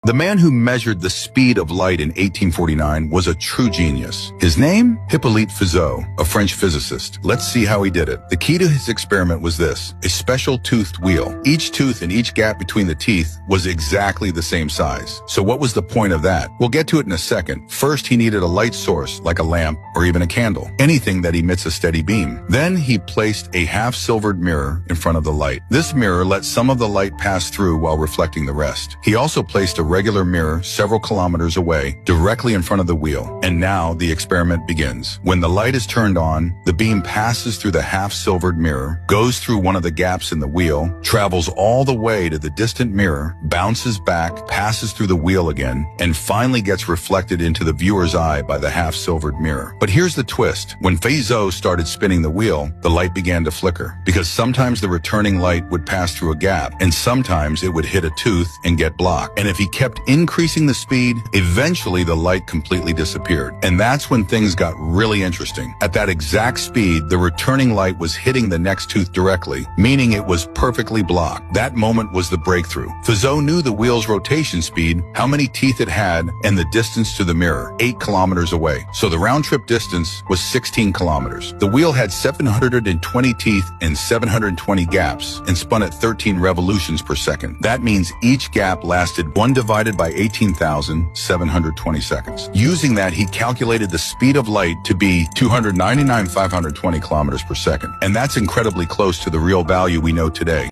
The man who measured the speed of light in 1849 was a true genius. His name? Hippolyte Fizeau, a French physicist. Let's see how he did it. The key to his experiment was this: a special toothed wheel. Each tooth and each gap between the teeth was exactly the same size. So what was the point of that? We'll get to it in a second. First, he needed a light source, like a lamp or even a candle, anything that emits a steady beam. Then he placed a half-silvered mirror in front of the light. This mirror let some of the light pass through while reflecting the rest. He also placed a regular mirror several kilometers away, directly in front of the wheel. And now the experiment begins. When the light is turned on, the beam passes through the half-silvered mirror, goes through one of the gaps in the wheel, travels all the way to the distant mirror, bounces back, passes through the wheel again, and finally gets reflected into the viewer's eye by the half-silvered mirror. But here's the twist. When Fizeau started spinning the wheel, the light began to flicker, because sometimes the returning light would pass through a gap, and sometimes it would hit a tooth and get blocked. And if he kept increasing the speed, eventually the light completely disappeared. And that's when things got really interesting. At that exact speed, the returning light was hitting the next tooth directly, meaning it was perfectly blocked. That moment was the breakthrough. Fizeau knew the wheel's rotation speed, how many teeth it had, and the distance to the mirror, 8 kilometers away. So the round-trip distance was 16 kilometers. The wheel had 720 teeth and 720 gaps, and spun at 13 revolutions per second. That means each gap lasted 1 divided by 18,720 seconds. Using that, he calculated the speed of light to be 299,520 kilometers per second. And that's incredibly close to the real value we know today.